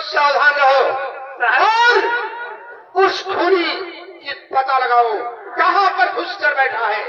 सावधान रहो और उस खूनी की पता लगाओ कहां पर घुस कर बैठा है।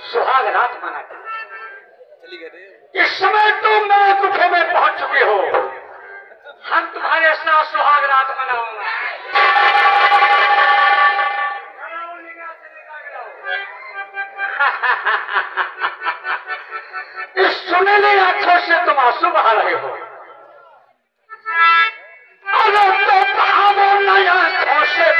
सुहाग रात मनाते इस समय तुम मेरे गुफे में पहुंच चुके हो। हम तुम्हारे साथ सुहाग रात मनाऊंगा। इस सुनहली आंखों से तुम आंसू बहा रहे हो। अगर तो बहावो नई आंखों से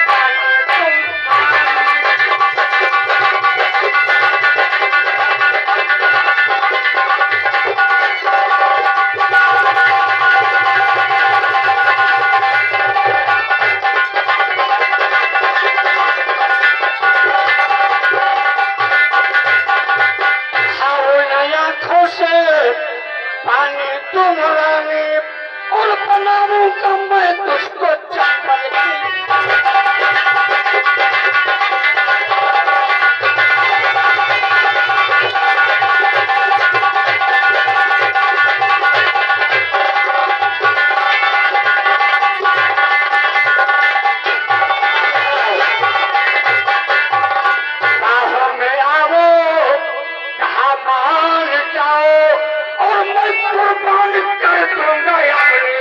और बनाऊंगा मैं तुझको चंपल बाहों में आओ कहा मान जाओ और मैं कुर्बान कर दूंगा अपने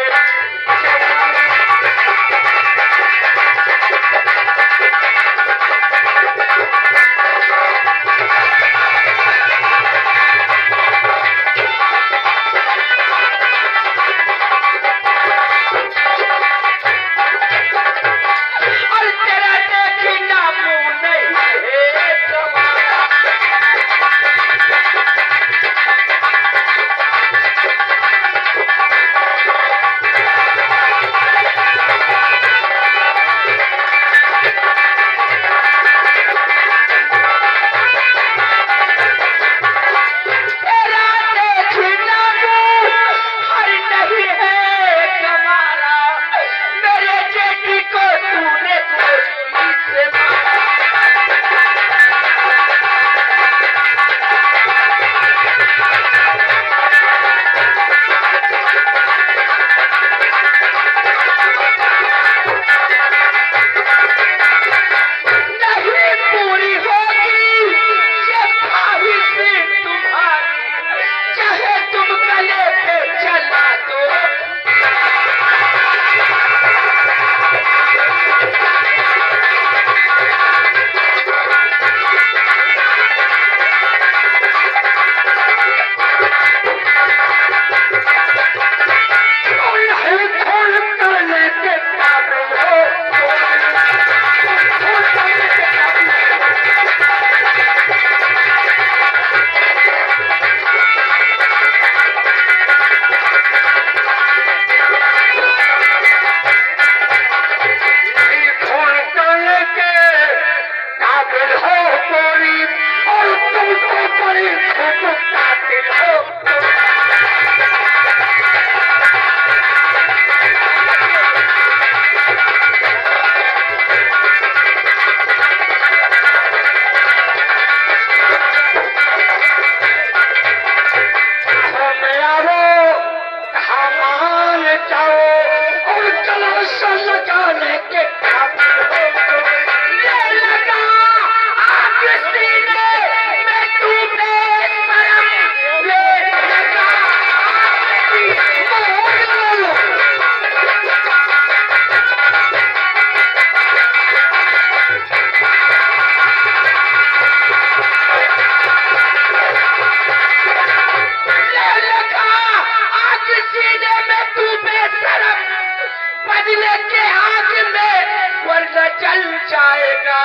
जल जाएगा।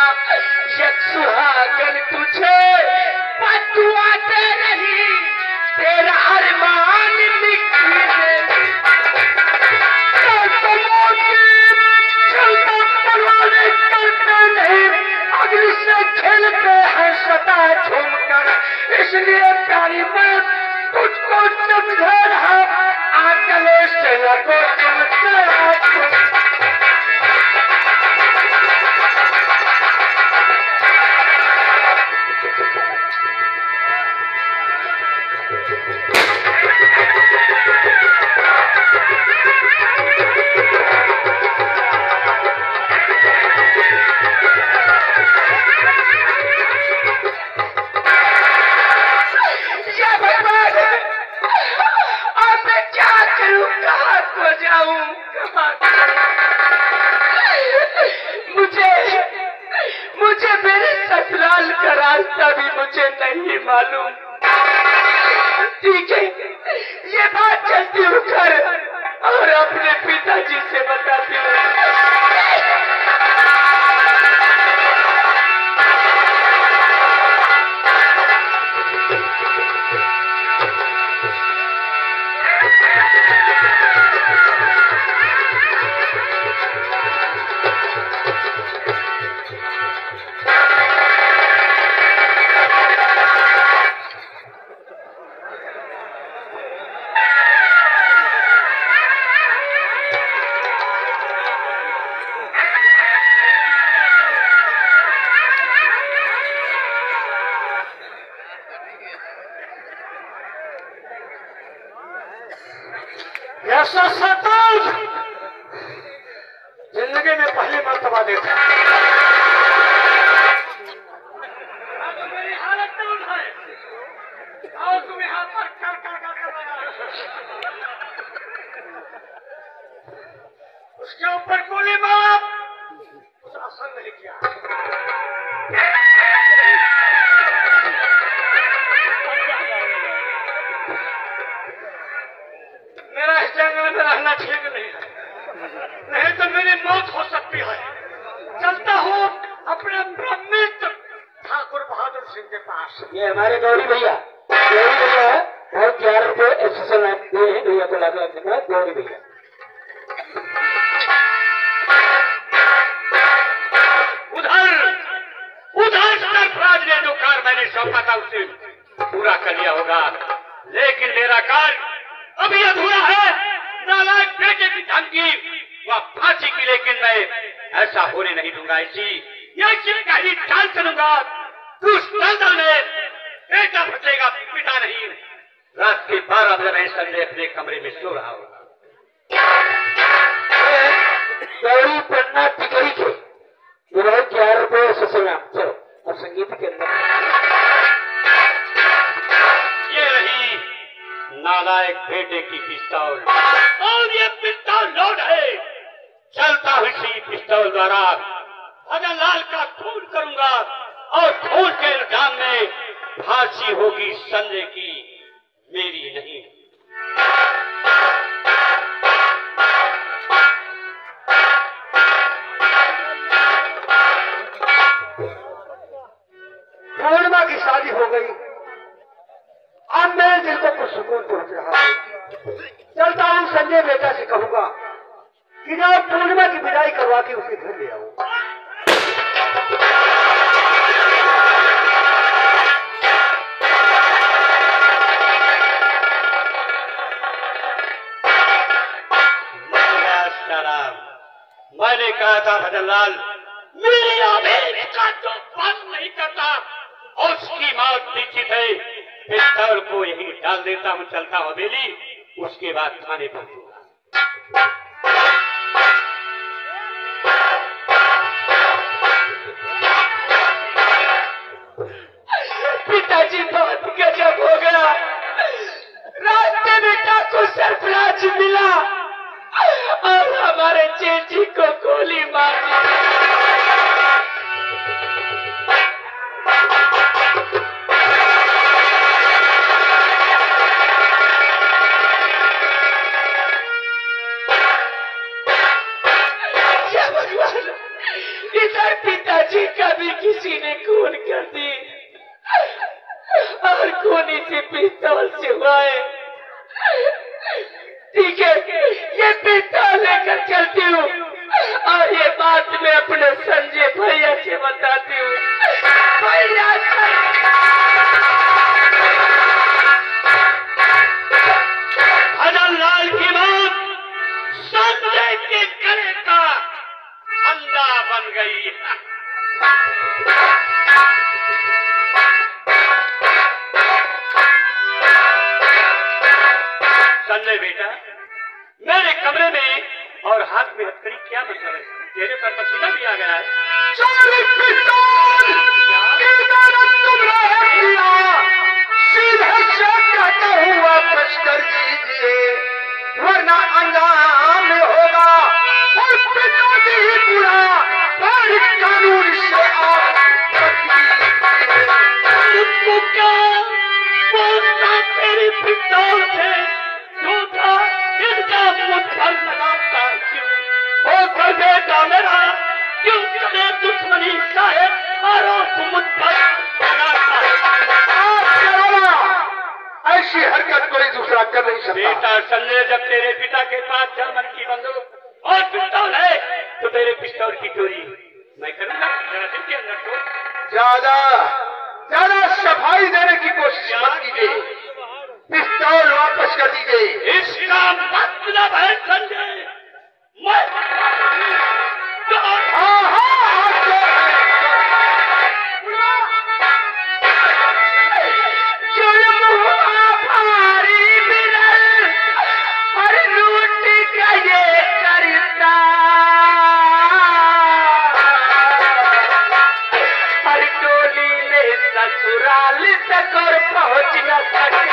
एक सुहागन तुझे बतुआते रही, तेरा अरमान मिट्टी में चलता परवाने करते नहीं, अग्नि से खेलते हैं सदा झूमकर। इसलिए प्यारी मैं तुझको समझा रहा, आंकले से लगो तुमसे मुझे मेरे ससुराल का रास्ता भी मुझे नहीं मालूम। ठीक है, ये बात चलती हूँ घर और अपने पिताजी से बताती हूँ। ऐसा सताव जिंदगी में पहली मर्तबा देखा। मेरी हालत तो है, आओ तुम यहाँ पर उसके ऊपर गोली मारा, कुछ आसान नहीं किया। मेरा इस जंगल में रहना ठीक नहीं है, नहीं तो मेरी मौत हो सकती है। चलता हूँ अपने ब्रह्मित ठाकुर बहादुर सिंह के पास। ये हमारे गौरी भैया और 11 रुपये एसोसिएशन दिए हैं भैया को, लाख गौरी भैया। उधर सरफराज ने जो कार्य मैंने सौंपा था उसे पूरा कर लिया होगा, लेकिन मेरा कार्य अभी अधूरा है। नालायक बेटे की धमकी वह फांसी की, लेकिन मैं ऐसा होने नहीं दूंगा। ऐसी कहीं चाल चलूंगा तो उस दलदल में बेटा फंसेगा, पिता नहीं। रात के 12 बजे मैं संजय अपने कमरे में सो रहा होगा। गौरी पन्ना टिकरी के 11 रुपये से चलो अब संगीत के अंदर ये रही नालायक बेटे की पिस्तौल, और ये पिस्तौल लोड है। चलता हुई इसी पिस्तौल द्वारा भजन लाल का खून करूंगा, और खून के इल्जाम में फांसी होगी संजय की, मेरी नहीं। पूर्णिमा की शादी हो गई, अब मेरे दिल को कुछ सुकून पहुंच रहा है। चलता हूँ संजय बेटा से कहूंगा कि ना पूर्णिमा की विदाई करवा के उसे घर ले आओ। मैंने कहा था भजनलाल, मेरी आवेश का जो बंद नहीं करता उसकी मौत निश्चित है। पिस्तौल को यही डाल देता हूँ, चलता हवेली, उसके बाद थाने पहुंचूंगा। पिताजी बहुत गजब हो गया, रास्ते में डाकू सरफराज मिला और हमारे चेची को गोली मार दी। इधर के ये पिस्तौल लेकर चलती हूँ और ये बात मैं अपने संजय भैया से बताती हूँ। भैया भजन लाल की मौत संजय के गले का फंदा बन गई। संजय बेटा, मेरे कमरे में और हाथ में हथकड़ी क्या मतलब है? तेरे पर पसीना भी आ गया है। चोरी पिस्तौल तुमने किया, सीधे से कहता हूँ वापस कर दीजिए वरना अंजाम होगा और पिताजी ही बुरा पर कानून से आप मुझको क्या बोलता तेरी पिस्तौल से झूठा इल्जाम मुझ पर लगाता क्यों? ओ कर बेटा मेरा क्यों करे दुश्मनी का है आरोप मुझ पर लगाता है? ऐसी हरकत कोई दूसरा कर नहीं सकता। बेटा संजय, जब तेरे पिता के पास जर्मन की बंदूक और पिस्तौल है तो तेरे पिस्तौल की चोरी मैं करूंगा। जरा दिन के अंदर तो ज्यादा सफाई देने की कोशिश मत कीजिए, पिस्तौल वापस कर दीजिए। इसका मतलब है संजय मैं ससुराल तक और पहुंच न सके।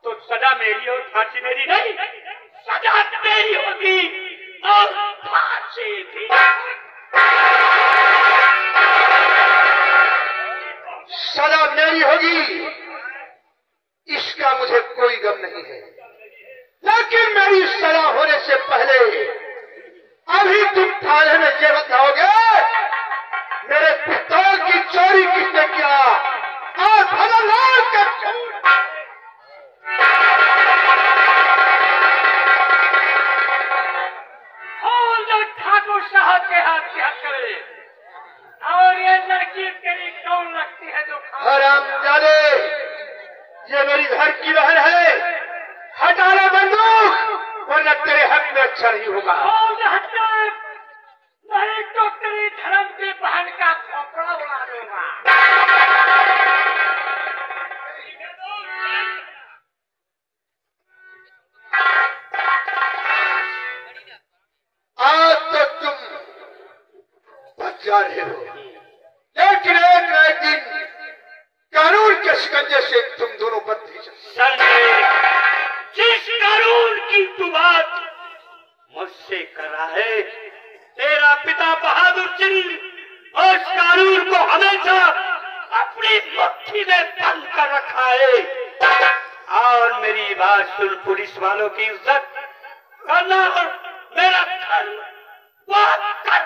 तो सजा मेरी और फांसी मेरी नहीं, सजा तेरी होगी और फांसी भी। सजा मेरी होगी इसका मुझे कोई गम नहीं है, लेकिन मेरी सजा होने से पहले अभी तुम थाने में ये बताओगे मेरे पिस्तौल की चोरी किसने किया और भगवान के ठाकुर साहब के हाथ से हाथ करे। और ये लड़की तेरी कौन लगती है जो हरामजादे, ये मेरी घर की बहन है, हटा लो बंदूक वरना तेरे हक में अच्छा नहीं होगा। नहीं तो तेरी धर्म की बहन का खोपड़ा उड़ा दूंगा। आज तो तुम बच जा रहे हो, लेकिन एक न एक दिन कानून के शिकंजे से तुम दोनों बंद ही संजय, जिस कानून की तू बात मुझसे कर रहा है, तेरा पिता बहादुर सिंह उस कानून को हमेशा अपनी मुट्ठी में बंद कर रखा है। और मेरी बात सुन, पुलिस वालों की इज्जत करना और मेरा धर्म बात कर।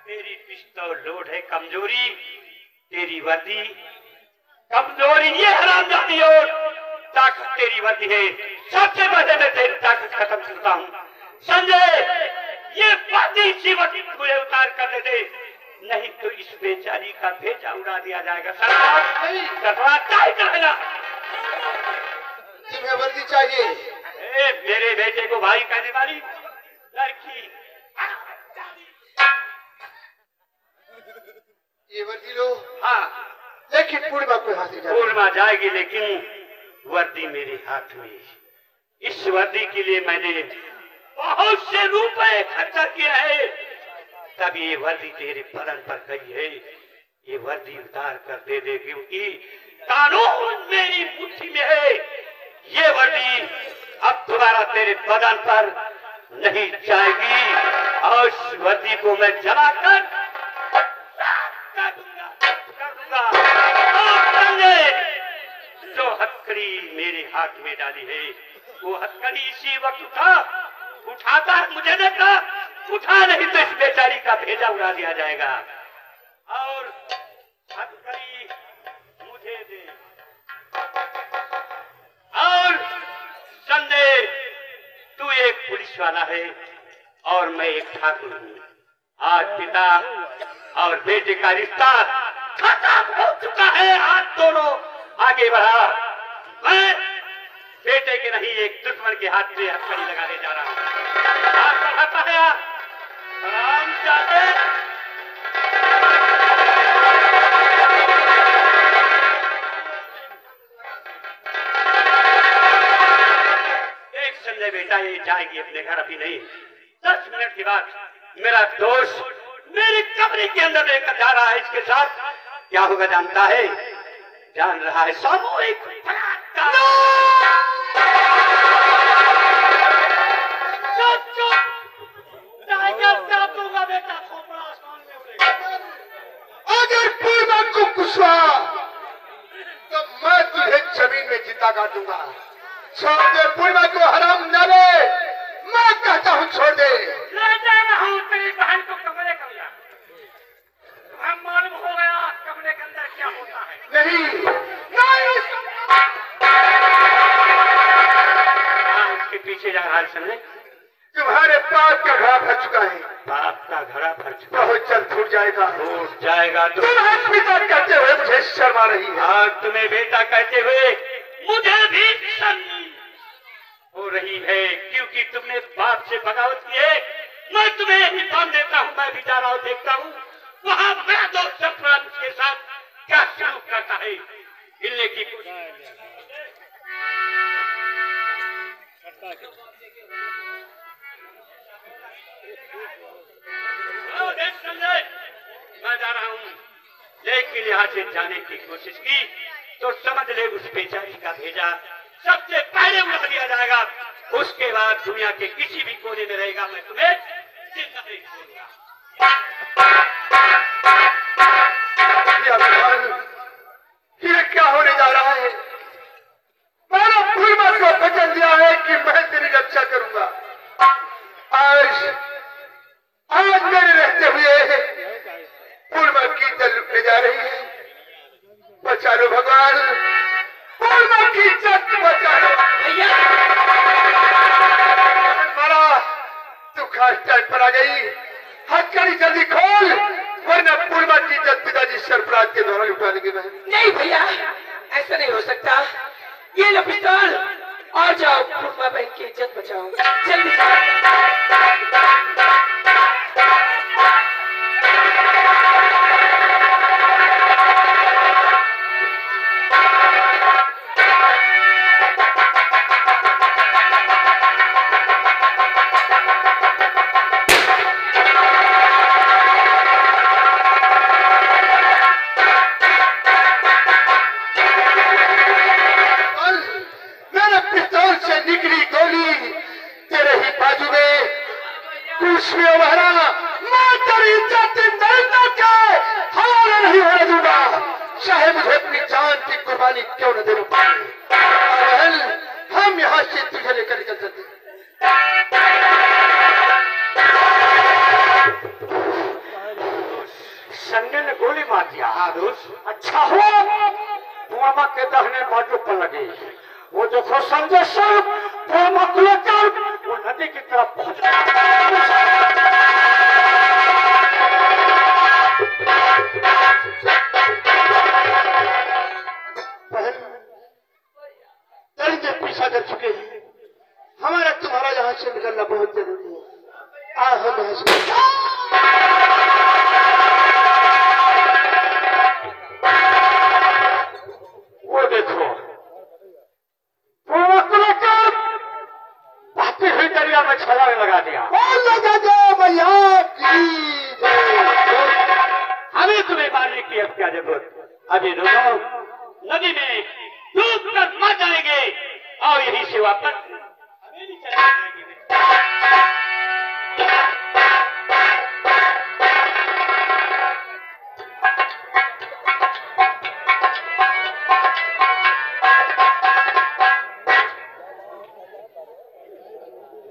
तेरी पिस्तौल लोड है कमजोरी, तेरी वर्दी कमजोरी, ये हरामजादी और ताकत तेरी वर्दी है। सबसे पहले मैं तेरी ताकत खत्म करता हूँ। संजय, ये वर्दी सी वर्दी मुझे उतार कर दे दे, नहीं तो इस बेचारी का भेजा उड़ा दिया जाएगा। सरकार रहेगा। तुम्हें वर्दी चाहिए? मेरे बेटे को भाई कहने वाली लड़की, ये वर्दी लो। हाँ, लेकिन पूर्णिमा को हाथ से पूर्णिमा जाएगी, लेकिन वर्दी मेरे हाथ में। इस वर्दी के लिए मैंने बहुत से रुपए खर्चा किया है, तब ये वर्दी तेरे बदन पर गई है। ये वर्दी उतार कर दे दे, क्योंकि कानून मेरी मुट्ठी में है। ये वर्दी अब दोबारा तेरे बदन पर नहीं जाएगी और इस वर्दी को मैं जलाकर कर दूंगा। जो हथकड़ी मेरे हाथ में डाली है, वो हथकड़ी इसी वक्त उठाता है, मुझे नहीं कहा उठा, नहीं तो इस बेचारी का भेजा उड़ा दिया जाएगा। और हथकड़ी मुझे दे। और संजय, तू एक पुलिस वाला है और मैं एक ठाकुर हूँ। आज पिता और बेटे का रिश्ता खत्म हो चुका है। हाथ दोनों आगे बढ़ा। मैं बेटे के नहीं, एक दुश्मन के हाथ में हथकड़ी लगाने जा रहा हूँ। हाथ बढ़ाता है, आराम से। देख संजय बेटा, ये जाएगी अपने घर, अभी नहीं, 10 मिनट के बाद मेरा दोस्त मेरी कमरे के अंदर लेकर जा रहा है। इसके साथ क्या होगा जानता है? जान रहा है, सामूहिक बलात्कार। चुप चुप, टाइगर चाप दूंगा बेटा, खोपड़ा आसमान में उड़ेगा। अगर पूर्णिमा को कुशवा तो मैं तुझे जमीन में जिंदा काट दूंगा। छोड़ दे पूर्णिमा को, हराम जाने। मैं कहता हूँ छोड़ दे। ले जा रहा हूँ तेरी बहन को कमरे के अंदर। हम मालूम हो गया कमरे के अंदर क्या होता है। नहीं नहीं, उसके पीछे जा रहा है संजय। तुम्हारे पाप का घड़ा भर चुका है। बाप का घड़ा भर चुका है, बहुत जल्द फूट जाएगा। फूट जाएगा। तुम्हें पिता कहते हुए मुझे शर्म आ रही है, और तुम्हें बेटा कहते हुए मुझे भी शर्म हो रही है, क्योंकि तुमने बाप से बगावत की है। मैं तुम्हें ही काम देता हूँ। मैं भी जा रहा हूँ, देखता हूँ वहाँ मेरा दोस्त सफरान के साथ क्या शुरू करता है। हिलने की संजय, मैं जा रहा हूँ, लेकिन यहाँ से जाने की कोशिश की तो समझ ले उस बेचारी का भेजा सबसे पहले उड़ा दिया जाएगा। उसके बाद दुनिया के किसी भी कोने में रहेगा, मैं तुम्हें जिंदा नहीं छोड़ूंगा। ये क्या होने जा रहा है? मैंने पूर्णिमा को वचन दिया है कि मैं तेरी रक्षा करूंगा। आज मेरे रहते हुए पूर्णिमा की इज्जत लुटने जा रही है। बचा लो भगवान, पूर्णिमा की इज्जत बचा लो। तू खास टाइम पर आ गई। हथकड़ी जल्दी खोल, वरना पूर्वा की इज्जत पिताजी सरफराज के द्वारा लुटा लेंगे। बहन नहीं भैया, ऐसा नहीं हो सकता। ये लो पिस्तौल और जाओ, पूर्वा बहन की इज्जत बचाओ। जल्दी क्यों न दे बहन, हम यहाँ से तुझे लेकर निकल सकते। संजय ने गोली मार दिया। हाँ दोस्त, अच्छा हुआ पूर्वा के दहने बाजू पर लगे। वो देखो संजय सर पूर्वा को लेकर वो नदी की तरफ पहुंच पीछा कर चुके हैं। हमारा तुम्हारा यहाँ से निकलना बहुत जरूरी है। हम वो देखो पूर्वा को लेकर बहती हुई दरिया में छलांग लगा दिया। हमें तुम्हें मारने की अब क्या जरूरत। अभी दोनों नदी में डूब कर मर जाएंगे और यही से वापस हवेली चले जाएंगे।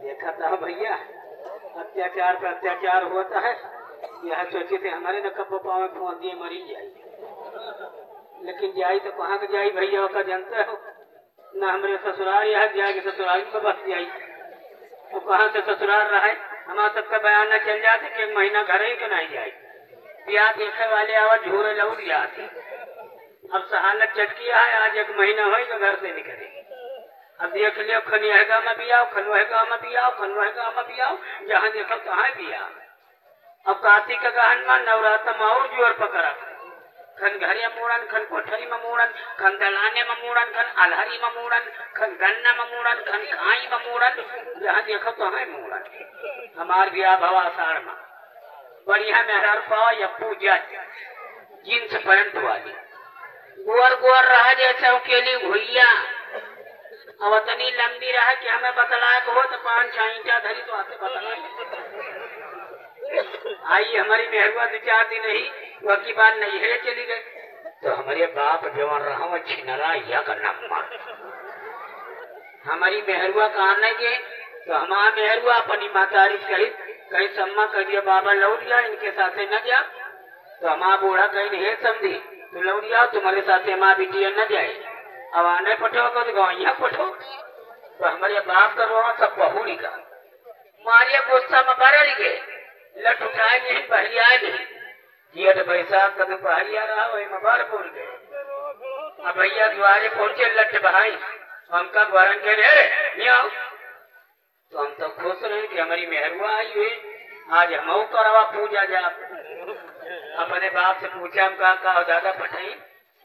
देखा था भैया, अत्याचार पर अत्याचार होता है। यह सोचे थे हमारे न कब पाँव में फोन दिए मरी जाए, लेकिन जाई तो कहाँ के जाई भैया का जानते हो न। हमारे ससुराल यहाँ जाएगी, ससुराल में बस जाई तो कहाँ से ससुराल रहे। हमारा सबका बयान न चल जाते कि एक महीना घर ही के नहीं जाए। ब्याह देखे वाले आवाज झूरे लौट जाते। अब सहालत चटकी है, आज एक महीना हो तो घर से निकले। अब देख लियो खनिया में भी आओ, खनवा में भी आओ, खनवा में भी आओ, जहाँ देखो तहाँ भी आओ। अब कार्तिक का गहन में नवरात्र में और जोर पकड़ा। खन घरिया मूड़न, खन कोठरी में मूड़न, खन दलाने में मूड़न, खन अलहरी में मूड़न, खन गन्ना में मूड़न, खन खाई में मूड़न, जहाँ देखो तो है मूड़न। हमार भी भवा आषाढ़ में बढ़िया मेहरार पावा या पूजा जींस पैंट वाली गोर गोर रहा जैसे अकेली भुइया। अब इतनी लंबी रहा कि हमें बतलाया हो तो 5-6 ईंटा धरी तो आते बतलाए। आई हमारी मेहरुआ 2-4 दिन ही वह की बात नहीं है चली गई। तो हमारे बाप जवान रहा छिनरा या का नम्मा हमारी मेहरुआ कहा नहीं गए। तो हमारा मेहरुआ अपनी मातारी कहीं सम्मा कह दिया बाबा लौट जा, इनके साथे न जा। तो हमारा बूढ़ा कहीं हे समझी तो लौट जाओ, तुम्हारे साथे हमारा बिटिया न जाए। अब आने पठो को तो गवैया पठो। तो हमारे बाप का रोना सब बहुड़ी का मारिया गुस्सा में बरल गए। लट उठाए नहीं, बहरिया नहीं। जेठ बैसाख का दोपहरिया रहा वही में बार बोल गए। अब भैया द्वारे पहुंचे लट बहाई, हमका ग्वारन के नहीं आओ। तो हम तो खुश रहे कि हमारी मेहरुआ आई हुई, आज हम करवा पूजा जा। अपने बाप से पूछा हम कहा दादा पठाई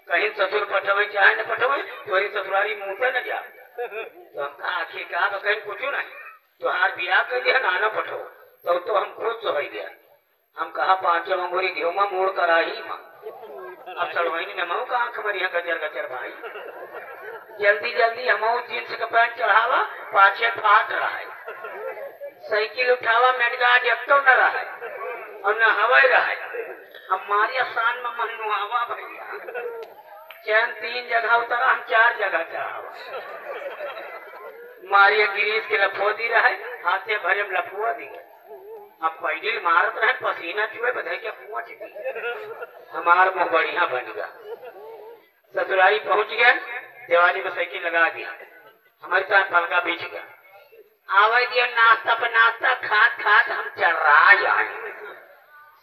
कहीं ससुर पठवे चाहे न पठवे, तोरी ससुरारी मुंह पे न जा। तो हम कहा आखिर कहा कहीं पूछू नहीं, तुहार बिया कर दिया नाना पठो। तो हम खुश हो गया। हम कहा 5 अंगूरी घेऊ में मोड़ कर आई माँ। अब सड़वाई ने मऊ कहा खबर यहाँ गजर गजर भाई जल्दी जल्दी हम जींस का पैंट चढ़ावा, पाछे फाट रहा है। साइकिल उठावा, मेडगार्ड एक तो न रहा है और न हवाई रहा है। अब मारी आसान में मनुआवा भैया चैन 3 जगह उतरा, हम 4 जगह चढ़ावा। मारिया गिरीश के लफोदी रहे, हाथे भरे में लफुआ दी। अब पैडिल मारत रहे, पसीना चुए बधाई के पहुंच गई। हमार मुंह बढ़िया बन गया। ससुरारी पहुंच गया, दिवाली में साइकिल लगा दिया। हमारे साथ फलका बीच गया। आवे दिया नाश्ता पर नाश्ता, खात खात हम चर्रा जाए।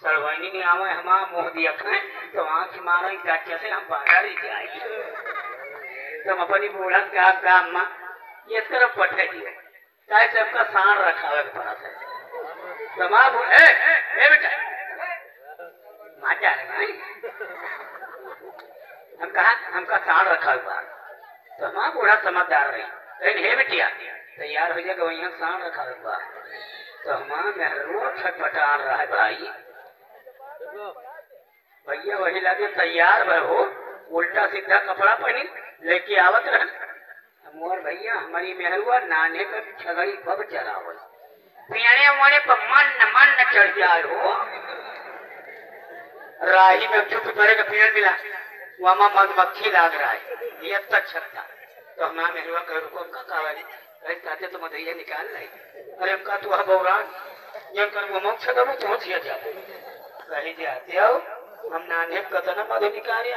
सरवाइनी नहीं आवे हम मुंह दिया खाए तो आँख मारो जाके से हम बाजार ही जाए तुम अपनी बूढ़ा का काम में ये तरफ पठे दिए चाहे सबका साण रखावे के पड़ा से तमाम ए बेटा मजा है हम कहा हमका साण रखा हुआ तो हम बूढ़ा समझदार रही लेकिन हे बेटिया तैयार हो जाएगा वहीं साण रखा हुआ तो हमारा मेहरुआ छटपटा रहा है भाई भैया वही लगे तैयार भर हो उल्टा सीधा कपड़ा पहनी लेके आवत रह मोर भैया हमारी मेहरुआ नाने पे छगड़ी पग चढ़ावल पियाने वाले पर मन न चढ़ जाए हो राही में चुप करे का पेड़ मिला वहां मधुमक्खी लाग रहा है ये तक छत्ता तो हमारा मेहरुआ कह रुको हमका कावाली अरे कहते तो मधैया निकाल लाई अरे हमका तू वहां बौरान ये कर वो मोक्ष करो पहुंच गया जा कहीं जाते हो हम नाने कतना मधु निकाले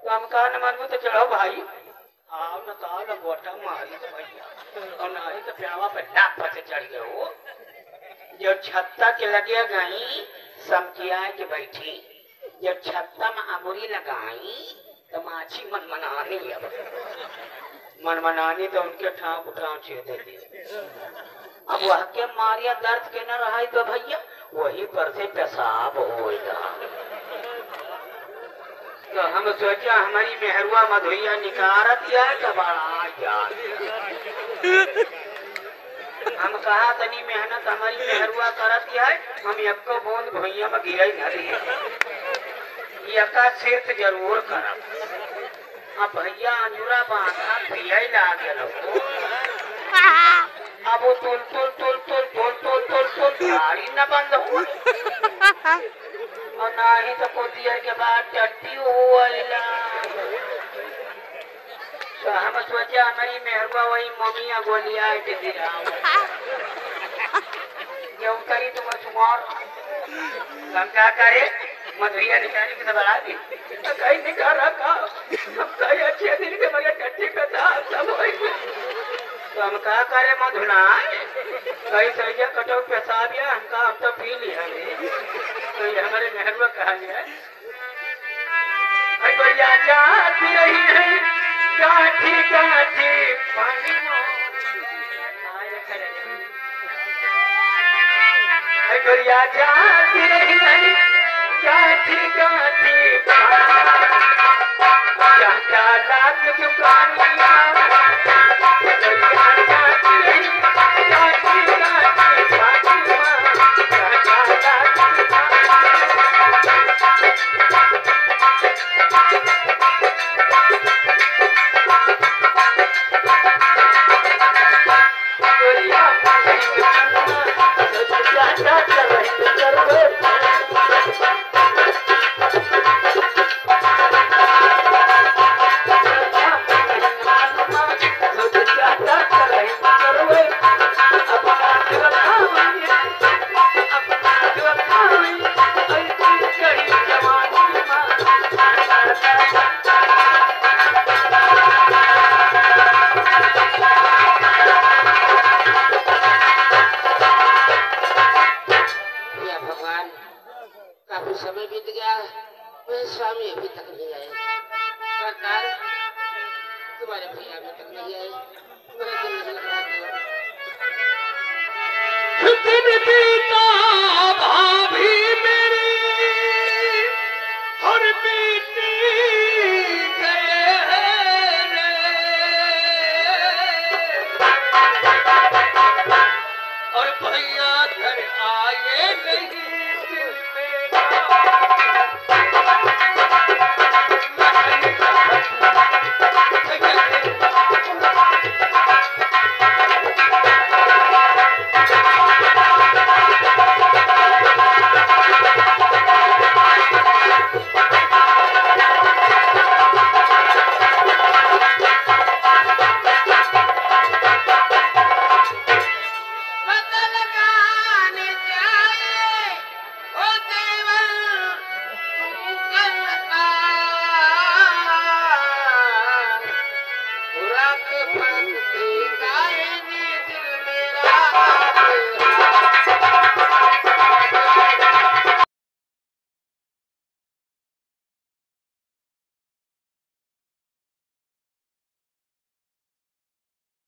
तो हम कहा न मन में तो चढ़ो भाई आओ न तो न गोटा मारी तो भैया और नहीं तो प्यावा पे डाक से चढ़ गए हो जब छत्ता के लगे गई समझिया के बैठी जब छत्ता में आबुरी लगाई तो माछी मनमनानी अब मनमनानी तो उनके ठाव उठाव छेद दिए अब वह के मारिया दर्द के न रहा तो भैया वही पर से पेशाब होगा तो हम सोचा हमारी मेहरुआ मधुइया निकारत या कबाड़ा यार हम कहा तनी मेहनत हमारी मेहरुआ करत है हम एको बूंद भुइया में गिरे न दिए यका क्षेत्र जरूर करब अब भैया अंजुरा बांधा पिया लागे लोग अब वो तुल गाड़ी न बंद हो और ना ही तो कोतियर के बाद टट्टी हुआ तो हम सोचा हमारी मेहरबा वही मम्मी गोलिया के दिया जब करी तुम सुमार हम क्या करे मधुरिया निकाली के दबा दी तो कहीं निकाल रखा हम कहीं अच्छे दिन के मगर टट्टी का था सब तो हम क्या करे मधुना कहीं सही कटो पेशाबिया हमका हम तो पी लिया तो ये हमारे मेहरबा कहानी है बढ़िया जाती रही है काठी काठी पानी बढ़िया जाती रही है काठी काठी चाचा लाख दुकानिया बढ़िया जाती रही काठी काठी समय बीत गया वह स्वामी अभी तक नहीं आए सरकार तुम्हारे भैया अभी तक नहीं आए मेरा दिल नहीं लग रहा